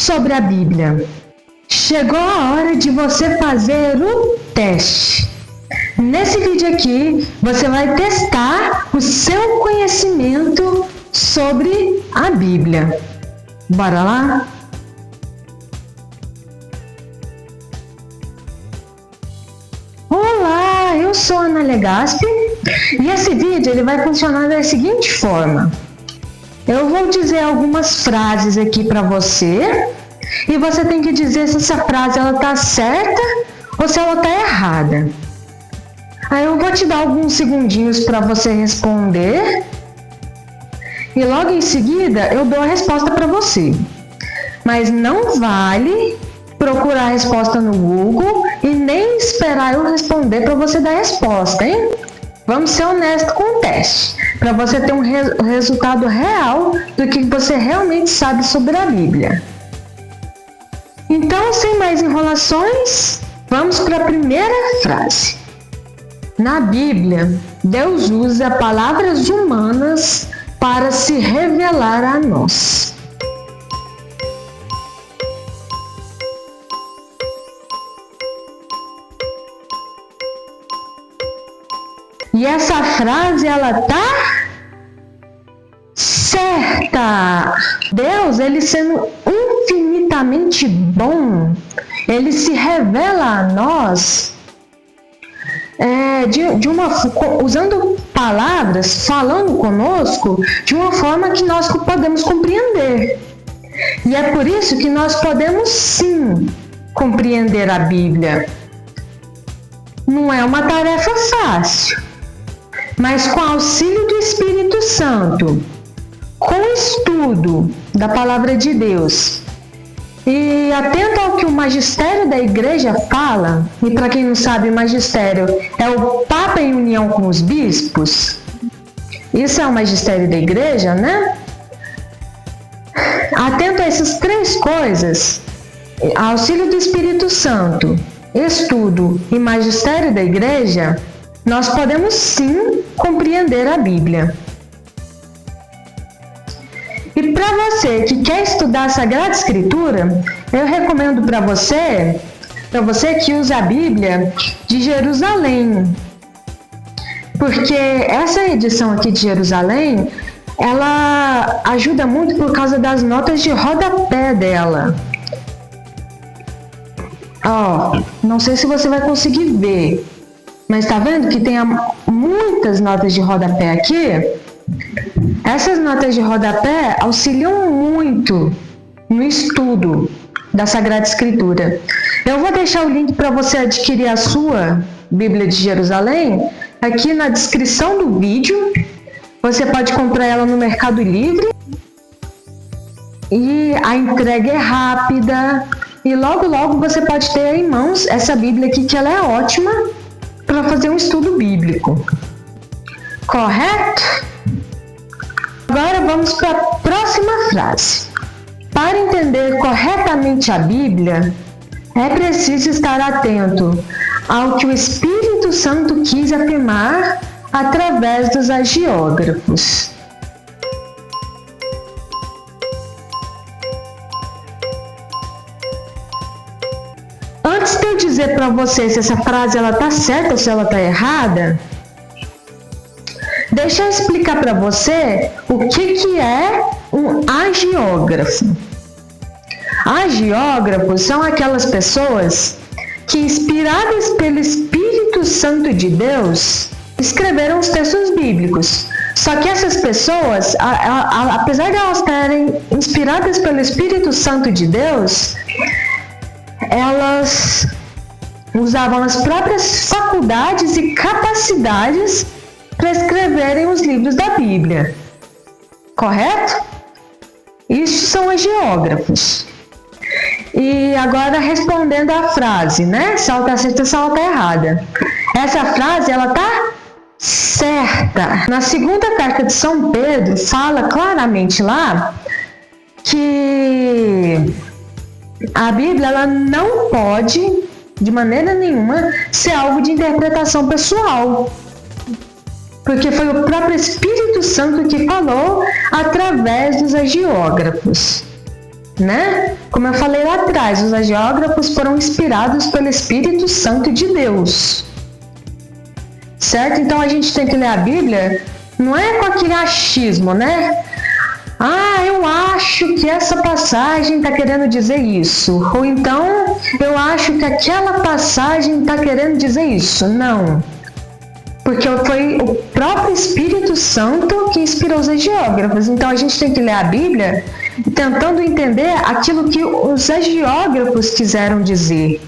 sobre a Bíblia. Chegou a hora de você fazer o teste. Nesse vídeo aqui, você vai testar o seu conhecimento sobre a Bíblia. Bora lá? Olá, eu sou a Ana Legaspi e esse vídeo ele vai funcionar da seguinte forma. Eu vou dizer algumas frases aqui para você e você tem que dizer se essa frase ela tá certa ou se ela tá errada. Aí eu vou te dar alguns segundinhos para você responder e logo em seguida eu dou a resposta para você. Mas não vale procurar a resposta no Google e nem esperar eu responder para você dar a resposta, hein? Vamos ser honestos com o teste, para você ter um resultado real do que você realmente sabe sobre a Bíblia. Então, sem mais enrolações, vamos para a primeira frase. Na Bíblia, Deus usa palavras humanas para se revelar a nós. E essa frase, ela tá certa. Deus, ele sendo infinitamente bom, ele se revela a nós usando palavras, falando conosco de uma forma que nós podemos compreender. E é por isso que nós podemos sim compreender a Bíblia. Não é uma tarefa fácil, mas com o auxílio do Espírito Santo, com o estudo da Palavra de Deus e atento ao que o magistério da igreja fala, e para quem não sabe, o magistério é o Papa em união com os bispos, isso é o magistério da igreja, né? Atento a essas três coisas, auxílio do Espírito Santo, estudo e magistério da igreja, nós podemos sim compreender a Bíblia. E para você que quer estudar a Sagrada Escritura, eu recomendo para você que use a Bíblia de Jerusalém. Porque essa edição aqui de Jerusalém, ela ajuda muito por causa das notas de rodapé dela. Não sei se você vai conseguir ver, mas tá vendo que tem muitas notas de rodapé aqui? Essas notas de rodapé auxiliam muito no estudo da Sagrada Escritura. Eu vou deixar o link para você adquirir a sua Bíblia de Jerusalém aqui na descrição do vídeo. Você pode comprar ela no Mercado Livre e a entrega é rápida e logo você pode ter em mãos essa Bíblia aqui, que ela é ótima para fazer um estudo bíblico. Correto? Agora vamos para a próxima frase. Para entender corretamente a Bíblia, é preciso estar atento ao que o Espírito Santo quis afirmar através dos agiógrafos. Antes de eu dizer para você se essa frase ela tá certa ou se ela tá errada, deixa eu explicar para você o que é um agiógrafo. Agiógrafos são aquelas pessoas que, inspiradas pelo Espírito Santo de Deus, escreveram os textos bíblicos. Só que essas pessoas, apesar de elas estarem inspiradas pelo Espírito Santo de Deus, elas usavam as próprias faculdades e capacidades para escreverem os livros da Bíblia. Correto? Isso são agiógrafos. E agora respondendo à frase, né? Se ela está certa ou se ela está errada. Essa frase, ela está certa. Na segunda carta de São Pedro, fala claramente lá que a Bíblia ela não pode, de maneira nenhuma, ser alvo de interpretação pessoal. Porque foi o próprio Espírito Santo que falou através dos agiógrafos. né? Como eu falei lá atrás, os agiógrafos foram inspirados pelo Espírito Santo de Deus, certo? Então a gente tem que ler a Bíblia, não é com aquele achismo, né? Eu acho que essa passagem está querendo dizer isso. Ou então, eu acho que aquela passagem está querendo dizer isso. Não. Porque foi o próprio Espírito Santo que inspirou os agiógrafos. Então, a gente tem que ler a Bíblia tentando entender aquilo que os agiógrafos quiseram dizer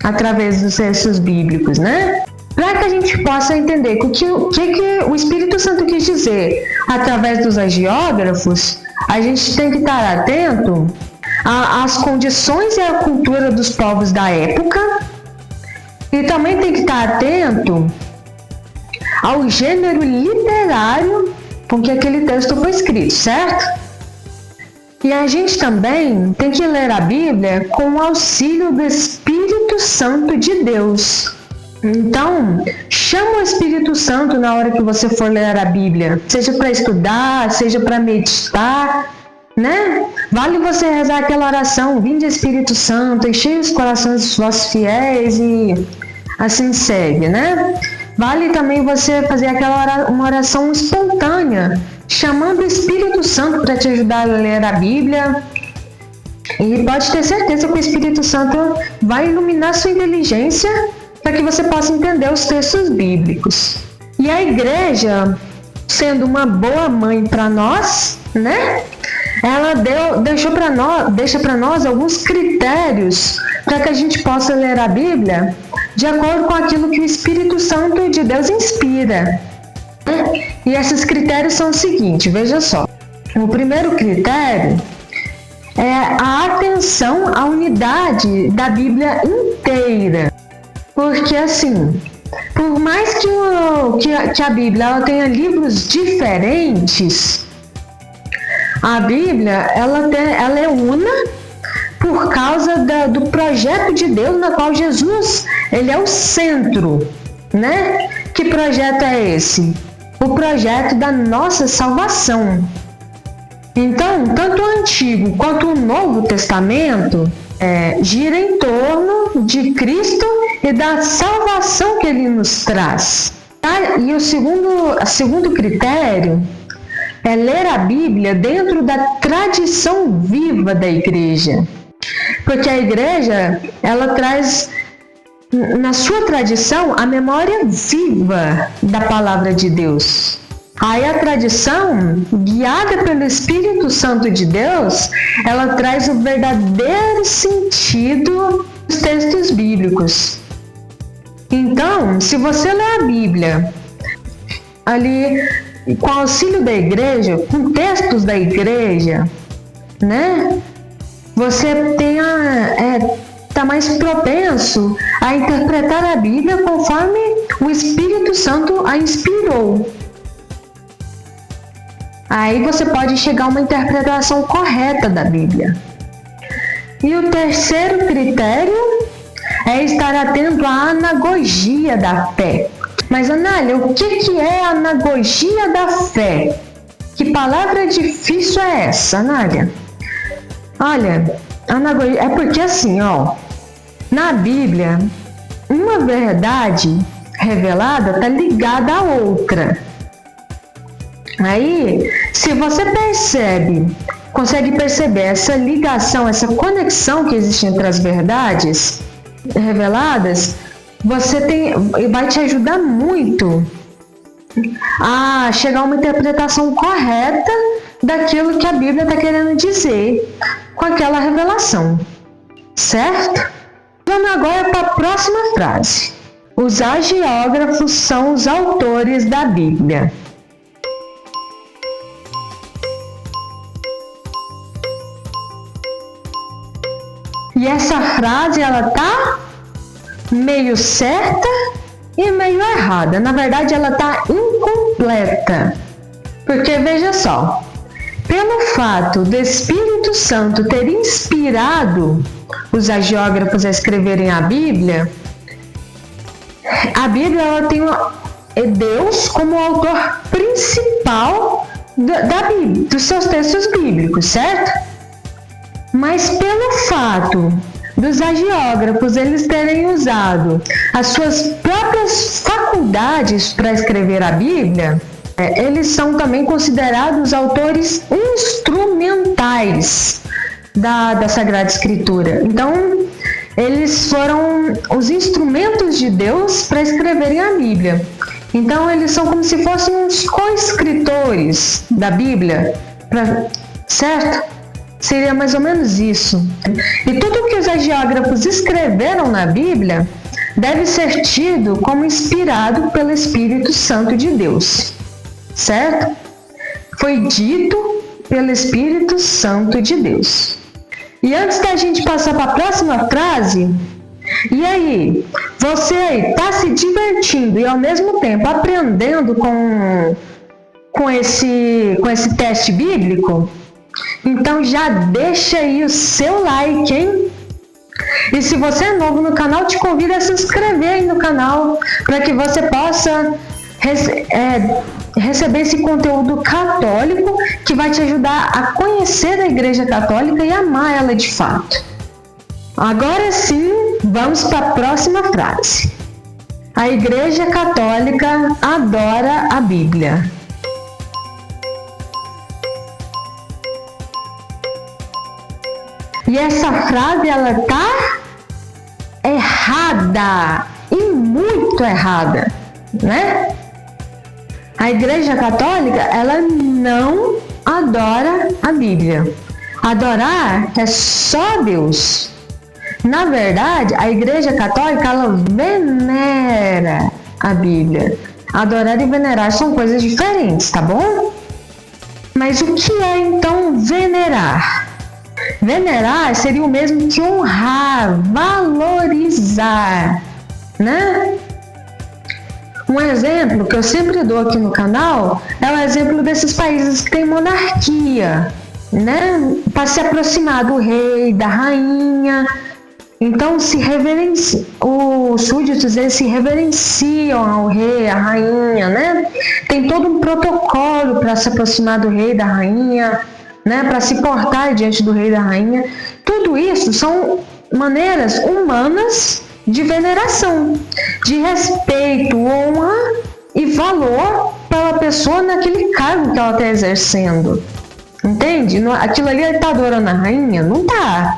através dos textos bíblicos, né? Para que a gente possa entender o que o Espírito Santo quis dizer através dos agiógrafos, a gente tem que estar atento às condições e à cultura dos povos da época, e também tem que estar atento ao gênero literário com que aquele texto foi escrito, certo? E a gente também tem que ler a Bíblia com o auxílio do Espírito Santo de Deus. Então, chama o Espírito Santo na hora que você for ler a Bíblia, seja para estudar, seja para meditar, né? Vale você rezar aquela oração: vinde Espírito Santo, enchei os corações dos vossos fiéis, e assim segue, né? Vale também você fazer uma oração espontânea, chamando o Espírito Santo para te ajudar a ler a Bíblia. E pode ter certeza que o Espírito Santo vai iluminar sua inteligência para que você possa entender os textos bíblicos. E a igreja, sendo uma boa mãe para nós, né? Ela deixa para nós alguns critérios para que a gente possa ler a Bíblia de acordo com aquilo que o Espírito Santo de Deus inspira. E esses critérios são os seguintes, veja só. O primeiro critério é a atenção à unidade da Bíblia inteira. Porque assim, por mais que a Bíblia ela tenha livros diferentes, a Bíblia ela é una por causa do projeto de Deus, na qual Jesus ele é o centro, né? Que projeto é esse? O projeto da nossa salvação. Então, tanto o Antigo quanto o Novo Testamento gira em torno de Cristo e da salvação que Ele nos traz. Tá? E o segundo critério é ler a Bíblia dentro da tradição viva da igreja. Porque a igreja, ela traz na sua tradição a memória viva da palavra de Deus. Aí a tradição, guiada pelo Espírito Santo de Deus, ela traz o verdadeiro sentido dos textos bíblicos. Então, se você ler a Bíblia ali com auxílio da igreja, com textos da igreja, né? Você está mais propenso a interpretar a Bíblia conforme o Espírito Santo a inspirou. Aí você pode chegar a uma interpretação correta da Bíblia. E o terceiro critério é estar atento à anagogia da fé. Mas, Anália, o que é a anagogia da fé? Que palavra difícil é essa, Anália? Olha, anagogia é porque assim, na Bíblia, uma verdade revelada está ligada à outra. Aí, se você consegue perceber essa ligação, essa conexão que existe entre as verdades reveladas, vai te ajudar muito a chegar a uma interpretação correta daquilo que a Bíblia está querendo dizer com aquela revelação, certo? Vamos agora para a próxima frase. Os agiógrafos são os autores da Bíblia. E essa frase, ela tá meio certa e meio errada. Na verdade, ela tá incompleta. Porque, veja só, pelo fato do Espírito Santo ter inspirado os agiógrafos a escreverem a Bíblia ela tem Deus como autor principal da Bíblia, dos seus textos bíblicos, certo? Mas pelo fato dos agiógrafos eles terem usado as suas próprias faculdades para escrever a Bíblia, eles são também considerados autores instrumentais da Sagrada Escritura. Então, eles foram os instrumentos de Deus para escreverem a Bíblia. Então, eles são como se fossem os co-escritores da Bíblia, certo? Seria mais ou menos isso. E tudo que os agiógrafos escreveram na Bíblia deve ser tido como inspirado pelo Espírito Santo de Deus, certo? Foi dito pelo Espírito Santo de Deus. E antes da gente passar para a próxima frase, e aí, você aí está se divertindo e ao mesmo tempo aprendendo com esse teste bíblico? Então já deixa aí o seu like, hein? E se você é novo no canal, te convido a se inscrever aí no canal para que você possa receber esse conteúdo católico que vai te ajudar a conhecer a Igreja Católica e amar ela de fato. Agora sim, vamos para a próxima frase. A Igreja Católica adora a Bíblia. E essa frase, ela tá errada, e muito errada, né? A Igreja Católica, ela não adora a Bíblia. Adorar é só Deus. Na verdade, a Igreja Católica, ela venera a Bíblia. Adorar e venerar são coisas diferentes, tá bom? Mas o que é então venerar? Venerar seria o mesmo que honrar, valorizar, né? Um exemplo que eu sempre dou aqui no canal é o exemplo desses países que têm monarquia, né? Para se aproximar do rei, da rainha. Então, os súditos, eles se reverenciam ao rei, à rainha, né? Tem todo um protocolo para se aproximar do rei, da rainha, né? Para se portar diante do rei, da rainha. Tudo isso são maneiras humanas de veneração, de respeito, honra e valor pela pessoa naquele cargo que ela está exercendo. Entende? Aquilo ali está adorando a rainha? Não está.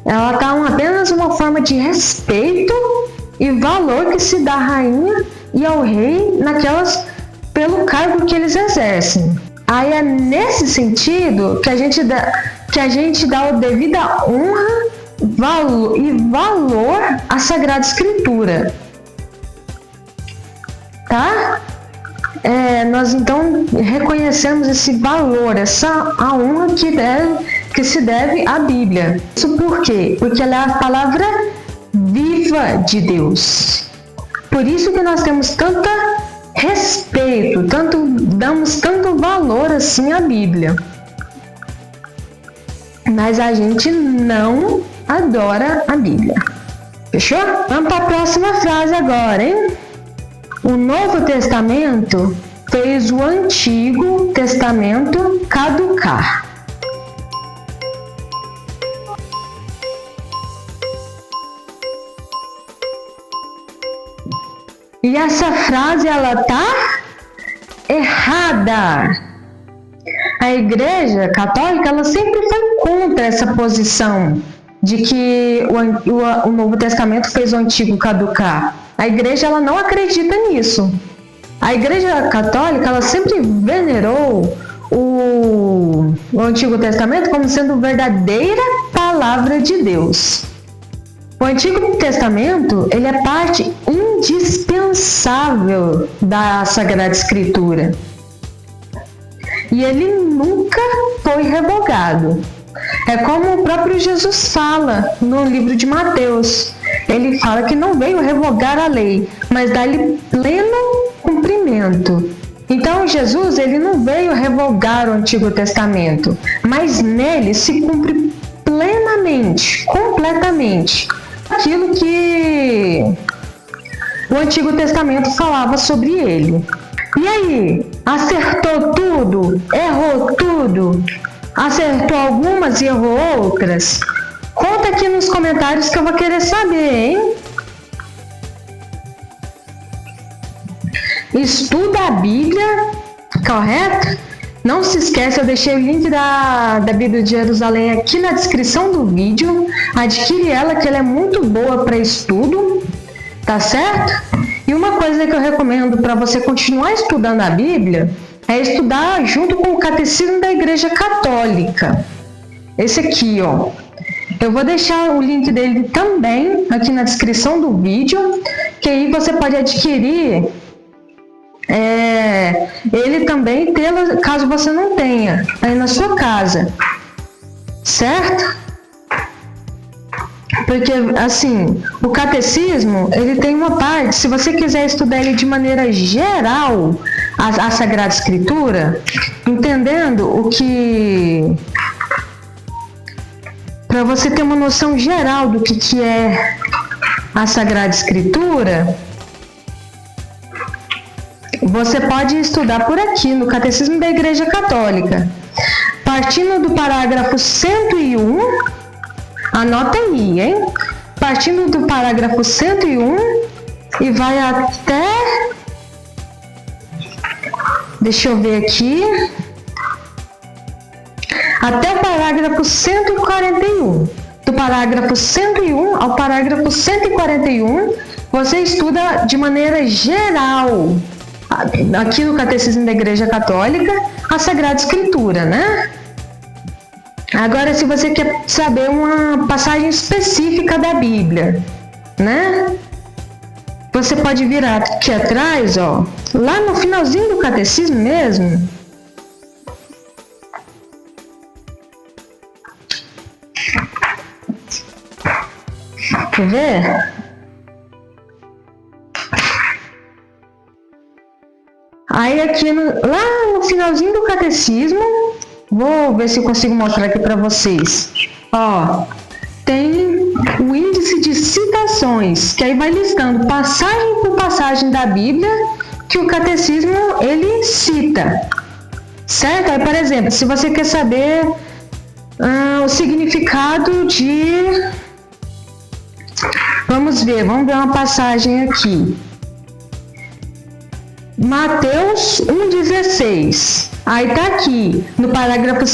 Ela está apenas uma forma de respeito e valor que se dá à rainha e ao rei pelo cargo que eles exercem. Aí é nesse sentido que a gente dá o devida honra e valor à Sagrada Escritura. Tá? Nós então reconhecemos esse valor, a honra que se deve à Bíblia. Isso por quê? Porque ela é a palavra viva de Deus. Por isso que nós temos tanto respeito, damos tanto valor assim à Bíblia. Mas a gente não adora a Bíblia. Fechou? Vamos para a próxima frase agora, hein? O Novo Testamento fez o Antigo Testamento caducar. E essa frase, ela tá errada. A Igreja Católica, ela sempre foi contra essa posição de que o Novo Testamento fez o Antigo caducar. A Igreja, ela não acredita nisso. A Igreja Católica, ela sempre venerou o Antigo Testamento como sendo verdadeira palavra de Deus. O Antigo Testamento, ele é parte indispensável da Sagrada Escritura. E ele nunca foi revogado. É como o próprio Jesus fala no livro de Mateus. Ele fala que não veio revogar a lei, mas dar-lhe pleno cumprimento. Então Jesus, ele não veio revogar o Antigo Testamento, mas nele se cumpre plenamente, completamente, aquilo que o Antigo Testamento falava sobre ele. E aí, acertou tudo? Errou tudo? Acertou algumas e errou outras? Conta aqui nos comentários que eu vou querer saber, hein? Estuda a Bíblia, correto? Não se esqueça, eu deixei o link da Bíblia de Jerusalém aqui na descrição do vídeo. Adquire ela, que ela é muito boa para estudo, tá certo? E uma coisa que eu recomendo para você continuar estudando a Bíblia é estudar junto com o Catecismo da Igreja Católica. Esse aqui, ó. Eu vou deixar o link dele também aqui na descrição do vídeo, que aí você pode adquirir ele também, caso você não tenha aí na sua casa, certo? Porque, assim, o catecismo, ele tem uma parte, se você quiser estudar ele de maneira geral, a Sagrada Escritura, entendendo o que... Para você ter uma noção geral do que é a Sagrada Escritura, você pode estudar por aqui, no Catecismo da Igreja Católica. Partindo do parágrafo 101, anota aí, hein? Partindo do parágrafo 101 e vai até... Deixa eu ver aqui. Até o parágrafo 141. Do parágrafo 101 ao parágrafo 141, você estuda de maneira geral, aqui no Catecismo da Igreja Católica, a Sagrada Escritura, né? Agora, se você quer saber uma passagem específica da Bíblia, né? Você pode vir aqui atrás, ó, lá no finalzinho do Catecismo mesmo. Quer ver? Aí aqui, lá no finalzinho do Catecismo, vou ver se eu consigo mostrar aqui para vocês. Ó, tem o índice de citações, que aí vai listando passagem por passagem da Bíblia que o Catecismo, ele cita. Certo? Aí, por exemplo, se você quer saber o significado de... Vamos ver uma passagem aqui. Mateus 1,16. Aí tá aqui, no parágrafo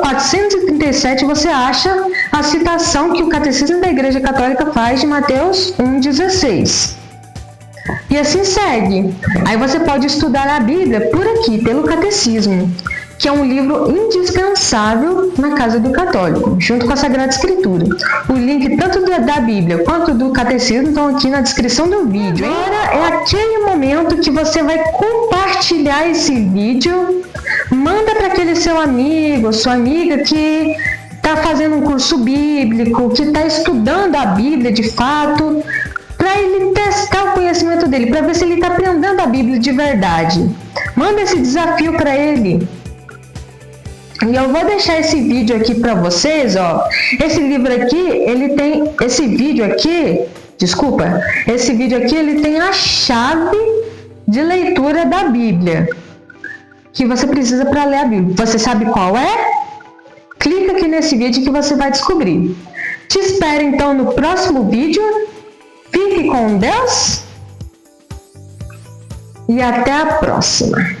437, você acha a citação que o Catecismo da Igreja Católica faz de Mateus 1,16. E assim segue. Aí você pode estudar a Bíblia por aqui, pelo Catecismo, que é um livro indispensável na casa do católico, junto com a Sagrada Escritura. O link tanto da Bíblia quanto do Catecismo estão aqui na descrição do vídeo. Agora é aquele momento que você vai compartilhar esse vídeo, manda para aquele seu amigo, sua amiga que está fazendo um curso bíblico, que está estudando a Bíblia de fato, para ele testar o conhecimento dele, para ver se ele está aprendendo a Bíblia de verdade. Manda esse desafio para ele. E eu vou deixar esse vídeo aqui para vocês, ó. Esse livro aqui, ele tem... Esse vídeo aqui ele tem a chave de leitura da Bíblia, que você precisa para ler a Bíblia. Você sabe qual é? Clica aqui nesse vídeo que você vai descobrir. Te espero então no próximo vídeo. Fique com Deus e até a próxima.